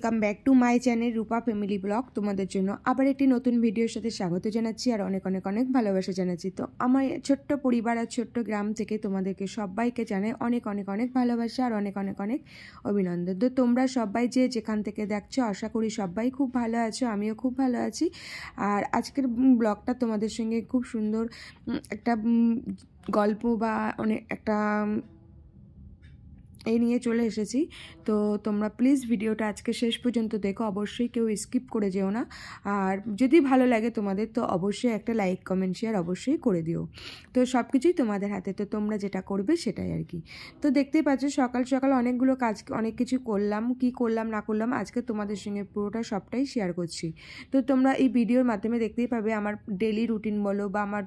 Welcome back to my channel Rupa family blog. তোমাদের জন্য আবার একটি নতুন ভিডিওর সাথে স্বাগত জানাচ্ছি আর অনেক অনেক অনেক ভালোবাসা জানাচ্ছি। তো আমার ছোট্ট পরিবার আর ছোট্ট গ্রাম থেকে তোমাদেরকে সবাইকে জানাই অনেক অনেক অনেক ভালোবাসা আর অনেক অনেক অনেক অভিনন্দন। তো তোমরা সবাই যে যেখান থেকে দেখছো আশা করি সবাই খুব ভালো আছো, আমিও খুব ভালো আছি। আর আজকের ব্লগটা তোমাদের সঙ্গে খুব সুন্দর একটা গল্প বা অনেক একটা এই নিয়ে চলে এসেছি। তো তোমরা প্লিজ ভিডিওটা আজকে শেষ পর্যন্ত দেখো, অবশ্যই কেউ স্কিপ করে যেও না। আর যদি ভালো লাগে তোমাদের তো অবশ্যই একটা লাইক কমেন্ট শেয়ার অবশ্যই করে দিও। তো সব কিছুই তোমাদের হাতে, তো তোমরা যেটা করবে সেটাই আর কি। তো দেখতেই পাচ্ছ সকাল সকাল অনেকগুলো কাজ অনেক কিছু করলাম, কি করলাম না করলাম আজকে তোমাদের সঙ্গে পুরোটা সবটাই শেয়ার করছি। তো তোমরা এই ভিডিওর মাধ্যমে দেখতেই পাবে আমার ডেলি রুটিন বলো বা আমার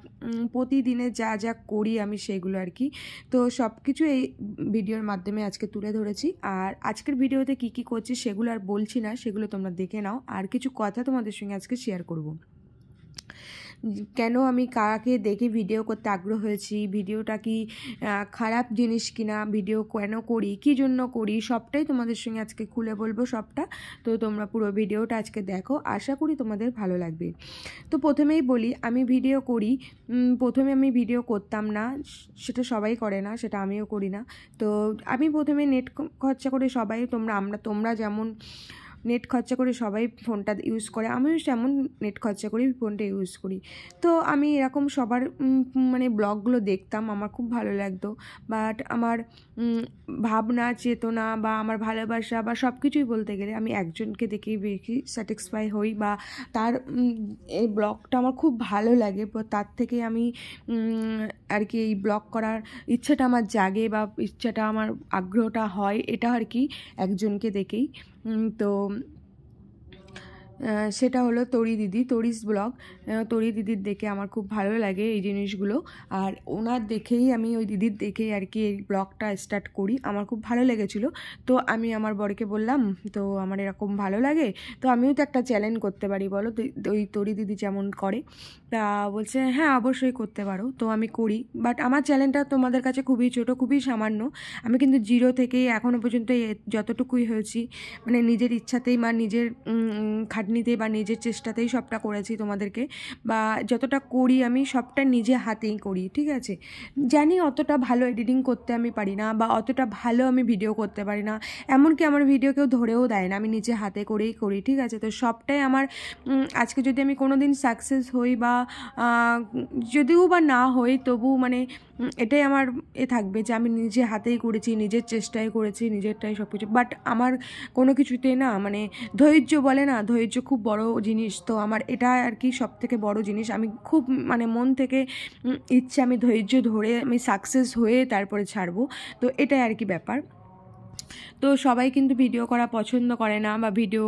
প্রতিদিনে যা যা করি আমি সেগুলো আর কি। তো সব কিছু এই ভিডিওর মাধ্যমে আজকে তুলে ধরেছি। আর আজকের ভিডিওতে কি কি করছি সেগুলো আর বলছি না, সেগুলো তোমরা দেখে নাও। আর কিছু কথা তোমাদের সঙ্গে আজকে শেয়ার করব। কেন আমি কাকে দেখে ভিডিও করতে আগ্রহ হয়েছি, ভিডিওটা কি খারাপ জিনিস কিনা, ভিডিও কেন করি, কী জন্য করি, সবটাই তোমাদের সঙ্গে আজকে খুলে বলবো সবটা। তো তোমরা পুরো ভিডিওটা আজকে দেখো, আশা করি তোমাদের ভালো লাগবে। তো প্রথমেই বলি আমি ভিডিও করি, প্রথমে আমি ভিডিও করতাম না, সেটা সবাই করে না, সেটা আমিও করি না। তো আমি প্রথমে নেট খরচা করে সবাই তোমরা যেমন নেট খরচা করে সবাই ফোনটা ইউজ করে, আমিও তেমন নেট খরচা করি ফোনটা ইউজ করি। তো আমি এরকম সবার মানে ব্লগগুলো দেখতাম, আমার খুব ভালো লাগতো। বাট আমার ভাবনা চেতনা বা আমার ভালোবাসা বা সব কিছুই বলতে গেলে আমি একজনকে দেখেই বেশি স্যাটিসফাই হই বা তার এই ব্লগটা আমার খুব ভালো লাগে, তার থেকে আমি আর কি এই ব্লগ করার ইচ্ছাটা আমার জাগে বা ইচ্ছাটা আমার আগ্রহটা হয়, এটা আর কি একজনকে দেখেই। তো সেটা হলো তরি দিদি, তরিস ব্লগ। তরি দিদির দেখে আমার খুব ভালো লাগে এই জিনিসগুলো। আর ওনার দেখেই আমি ওই দিদির দেখেই আর কি এই ব্লগটা স্টার্ট করি, আমার খুব ভালো লেগেছিলো। তো আমি আমার বরকে বললাম তো আমার এরকম ভালো লাগে, তো আমিও তো একটা চ্যানেল করতে পারি বলো, ওই তরি দিদি যেমন করে। তা বলছে হ্যাঁ অবশ্যই করতে পারো। তো আমি করি, বাট আমার চ্যানেলটা তোমাদের কাছে খুবই ছোটো, খুবই সামান্য। আমি কিন্তু জিরো থেকেই এখনও পর্যন্ত যতটুকুই হয়েছি মানে নিজের ইচ্ছাতেই বা নিজের খাটনিতে বা নিজের চেষ্টাতেই সবটা করেছি তোমাদেরকে, বা যতটা করি আমি সবটা নিজে হাতেই করি, ঠিক আছে। জানি অতটা ভালো এডিটিং করতে আমি পারি না বা অতটা ভালো আমি ভিডিও করতে পারি না, এমনকি আমার ভিডিও কেউ ধরেও দেয় না, আমি নিজে হাতে করেই করি, ঠিক আছে। তো সবটাই আমার আজকে যদি আমি কোনো দিন সাকসেস হই বা যদিও বা না হই তবু মানে এটাই আমার থাকবে যে আমি নিজে হাতেই করেছি, নিজের চেষ্টায় করেছি, নিজেরটাই সব কিছু। বাট আমার কোনো কিছুতেই না মানে ধৈর্য বলে না, ধৈর্য খুব বড় জিনিস। তো আমার এটা আর কি সব থেকে বড় জিনিস, আমি খুব মানে মন থেকে ইচ্ছে আমি ধৈর্য ধরে আমি সাকসেস হয়ে তারপরে ছাড়বো। তো এটাই আর কি ব্যাপার। তো সবাই কিন্তু ভিডিও করা পছন্দ করে না, বা ভিডিও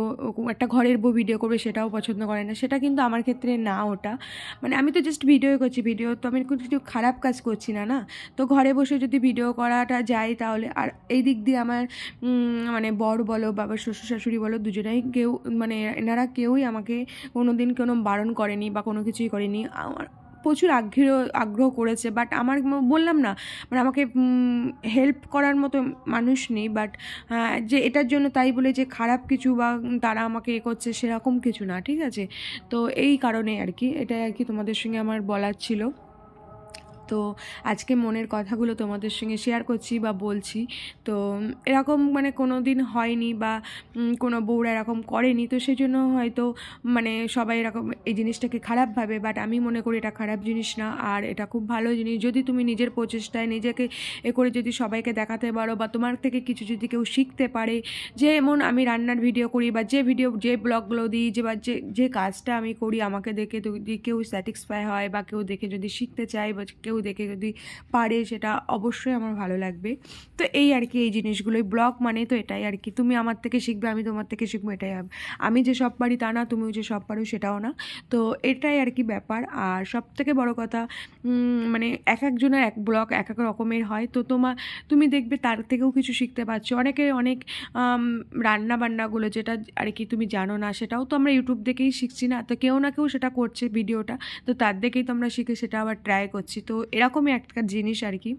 একটা ঘরের বউ ভিডিও করবে সেটাও পছন্দ করে না, সেটা কিন্তু আমার ক্ষেত্রে না। ওটা মানে আমি তো জাস্ট ভিডিও করছি, ভিডিও তো আমি কিছু খারাপ কাজ করছি না, না। তো ঘরে বসে যদি ভিডিও করাটা যায় তাহলে, আর এই দিক দিয়ে আমার মানে বর বলো বাবা শ্বশুর শাশুড়ি বলো দুজনেই কেউ মানে এনারা কেউই আমাকে কোনো দিন কোনো বারণ করেনি বা কোনো কিছুই করেনি, আমার প্রচুর আগ্রহ করেছে। বাট আমার বললাম না মানে আমাকে হেল্প করার মতো মানুষ নেই। বাট যে এটার জন্য তাই বলে যে খারাপ কিছু বা তারা আমাকে করছে সেরকম কিছু না, ঠিক আছে। তো এই কারণে আর কি এটাই আর কি তোমাদের সঙ্গে আমার বলার ছিল। তো আজকে মনের কথাগুলো তোমাদের সঙ্গে শেয়ার করছি বা বলছি। তো এরকম মানে কোনো দিন হয়নি বা কোনো বউরা এরকম করেনি, তো সেই জন্য হয়তো মানে সবাই এরকম এই জিনিসটাকে খারাপ ভাবে। বাট আমি মনে করি এটা খারাপ জিনিস না, আর এটা খুব ভালো জিনিস। যদি তুমি নিজের প্রচেষ্টায় নিজেকে করে যদি সবাইকে দেখাতে পারো বা তোমার থেকে কিছু যদি কেউ শিখতে পারে, যেমন আমি রান্নার ভিডিও করি বা যে ব্লগগুলো দিই বা যে কাজটা আমি করি আমাকে দেখে যদি কেউ স্যাটিসফাই হয় বা কেউ দেখে যদি শিখতে চায় বা কেউ দেখে যদি পারে, সেটা অবশ্যই আমার ভালো লাগবে। তো এই আর কি এই জিনিসগুলোই ব্লগ মানে তো এটাই আর কি, তুমি আমার থেকে শিখবে আমি তোমার থেকে শিখবো, এটাই। আমি যে সব পারি তা না, তুমিও যে সব পারো সেটাও না। তো এটাই আর কি ব্যাপার। আর সব থেকে বড় কথা মানে এক একজনের এক ব্লগ এক এক রকমের হয়, তো তুমি দেখবে তার থেকেও কিছু শিখতে পারছো। অনেকে অনেক রান্না বান্নাগুলো যেটা আর কি তুমি জানো না সেটাও তো আমরা ইউটিউব দেখেই শিখছি না, তো কেউ না কেউ সেটা করছে ভিডিওটা, তো তার দেখেই তো আমরা শিখে সেটা আবার ট্রাই করছি। তো এরকমই একটা জিনিস আর কি।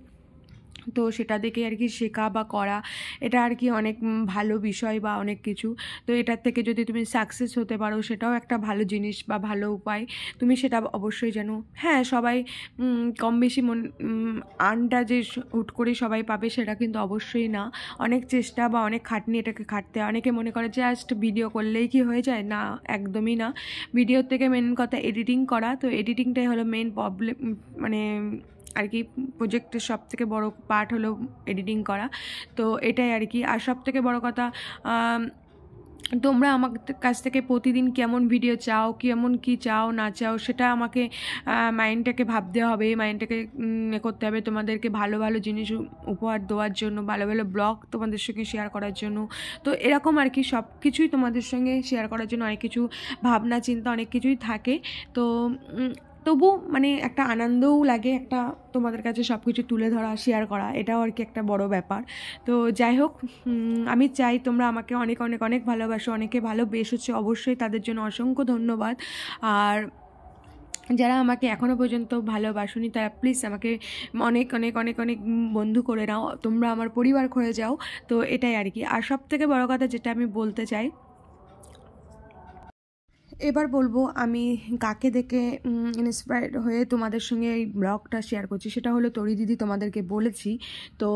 তো সেটা দেখে আর কি শেখা বা করা, এটা আর কি অনেক ভালো বিষয় বা অনেক কিছু। তো এটার থেকে যদি তুমি সাকসেস হতে পারো সেটাও একটা ভালো জিনিস বা ভালো উপায়, তুমি সেটা অবশ্যই জানো। হ্যাঁ, সবাই কম বেশি আর্নটা যে হুট করে সবাই পাবে সেটা কিন্তু অবশ্যই না, অনেক চেষ্টা বা অনেক খাটনি এটাকে খাটতে হয়। অনেকে মনে করে জাস্ট ভিডিও করলেই কি হয়ে যায়, না, একদমই না। ভিডিওর থেকে মেন কথা এডিটিং করা, তো এডিটিংটাই হলো মেন প্রবলেম, মানে আর কি প্রজেক্টের সব থেকে বড়ো পার্ট হলো এডিটিং করা। তো এটাই আর কি। আর সব থেকে বড়ো কথা, তোমরা আমার কাছ থেকে প্রতিদিন কেমন ভিডিও চাও, কেমন কি চাও না চাও, সেটা আমাকে মাইন্ডটাকে ভাবতে হবে, মাইন্ডটাকে করতে হবে, তোমাদেরকে ভালো ভালো জিনিস উপহার দেওয়ার জন্য, ভালো ভালো ব্লগ তোমাদের সঙ্গে শেয়ার করার জন্য। তো এরকম আর কি সব কিছুই তোমাদের সঙ্গে শেয়ার করার জন্য অনেক কিছু ভাবনা চিন্তা অনেক কিছুই থাকে। তো তবু মানে একটা আনন্দও লাগে, একটা তোমাদের কাছে সব কিছু তুলে ধরা, শেয়ার করা, এটাও আর কি একটা বড় ব্যাপার। তো যাই হোক, আমি চাই তোমরা আমাকে অনেক অনেক অনেক ভালোবাসো, অনেকে ভালোবেসেছো, অবশ্যই তাদের জন্য অসংখ্য ধন্যবাদ। আর যারা আমাকে এখনও পর্যন্ত ভালোবাসোনি তারা প্লিজ আমাকে অনেক অনেক অনেক অনেক বন্ধু করে নাও, তোমরা আমার পরিবার হয়ে যাও। তো এটাই আর কি। আর সব থেকে বড় কথা যেটা আমি বলতে চাই, এবার বলবো আমি কাকে দেখে ইন্সপায়ার্ড হয়ে তোমাদের সঙ্গে এই ব্লগটা শেয়ার করছি, সেটা হলো তরি দিদি, তোমাদেরকে বলেছি। তো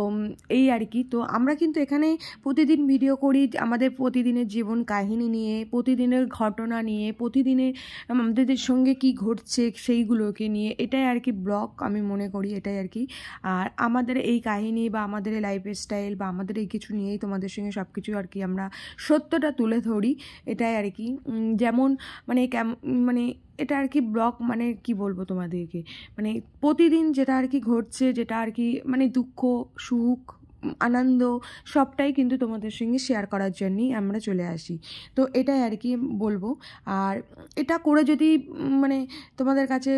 এই আর কি। তো আমরা কিন্তু এখানে প্রতিদিন ভিডিও করি আমাদের প্রতিদিনের জীবন কাহিনী নিয়ে, প্রতিদিনের ঘটনা নিয়ে, প্রতিদিনের আমাদের সঙ্গে কি ঘটছে সেইগুলোকে নিয়ে, এটাই আর কি ব্লগ আমি মনে করি, এটাই আর কি। আর আমাদের এই কাহিনী বা আমাদের এই লাইফস্টাইল বা আমাদের এই কিছু নিয়েই তোমাদের সঙ্গে সব কিছু আর কি আমরা সত্যটা তুলে ধরি, এটাই আর কি। যেমন মানে মানে এটা আর কি ব্লগ, মানে কি বলবো তোমাদেরকে, মানে প্রতিদিন যেটা আর কি ঘটছে, যেটা আর কি মানে দুঃখ সুখ আনন্দ সবটাই কিন্তু তোমাদের সঙ্গে শেয়ার করার জন্যই আমরা চলে আসি। তো এটাই আর কি বলবো। আর এটা করে যদি মানে তোমাদের কাছে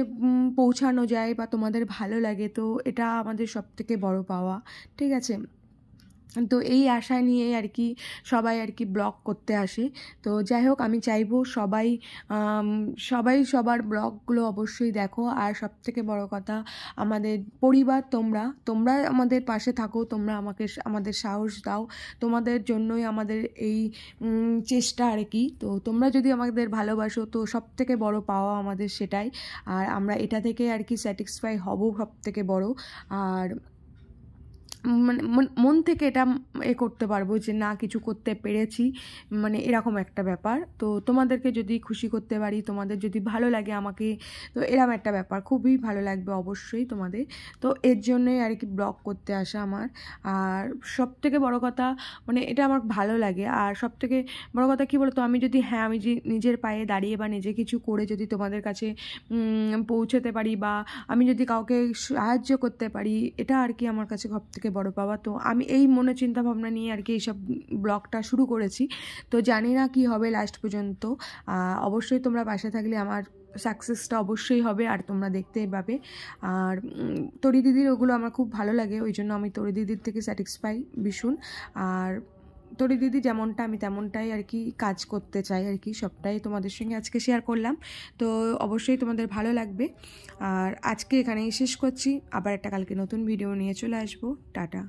পৌঁছানো যায় বা তোমাদের ভালো লাগে, তো এটা আমাদের সবথেকে বড় পাওয়া, ঠিক আছে। তো এই আশা নিয়ে আর কি সবাই আর কি ব্লগ করতে আসে। তো যাই হোক, আমি চাইবো সবাই সবাই সবার ব্লগগুলো অবশ্যই দেখো। আর সবথেকে বড় কথা, আমাদের পরিবার, তোমরা আমাদের পাশে থাকো, তোমরা আমাদের সাহস দাও, তোমাদের জন্যই আমাদের এই চেষ্টা আর কি। তো তোমরা যদি আমাদের ভালোবাসো তো সবথেকে বড় পাওয়া আমাদের সেটাই। আর আমরা এটা থেকে আর কি স্যাটিসফাই হব সবথেকে বড়। আর মানে মন থেকে এটা করতে পারবো যে না, কিছু করতে পেরেছি, মানে এরকম একটা ব্যাপার। তো তোমাদেরকে যদি খুশি করতে পারি, তোমাদের যদি ভালো লাগে আমাকে, তো এরকম একটা ব্যাপার, খুবই ভালো লাগবে অবশ্যই তোমাদের। তো এর জন্যই আর কি ব্লগ করতে আসা আমার। আর সব থেকে বড় কথা, মানে এটা আমার ভালো লাগে। আর সব থেকে বড় কথা কী বলতো, আমি যদি আমি যে নিজের পায়ে দাঁড়িয়ে বা নিজে কিছু করে যদি তোমাদের কাছে পৌঁছতে পারি, বা আমি যদি কাউকে সাহায্য করতে পারি, এটা আর কি আমার কাছে সব থেকে বড় পাওয়া। তো আমি এই মনে চিন্তা ভাবনা নিয়ে আর কি এইসব ব্লগটা শুরু করেছি। তো জানি না কি হবে লাস্ট পর্যন্ত, অবশ্যই তোমরা পাশে থাকলে আমার সাকসেসটা অবশ্যই হবে আর তোমরা দেখতেই পাবে। আর তরি দিদির ওগুলো আমার খুব ভালো লাগে, ওই জন্য আমি তরি দিদির থেকে স্যাটিসফাই ভীষণ। আর তরি দিদি যেমনটা, আমি তেমনটাই আর কি কাজ করতে চাই আর কি। সবটাই তোমাদের সঙ্গে আজকে শেয়ার করলাম। তো অবশ্যই তোমাদের ভালো লাগবে। আর আজকে এখানেই শেষ করছি, আবার একটা কালকে নতুন ভিডিও নিয়ে চলে আসবো। টাটা।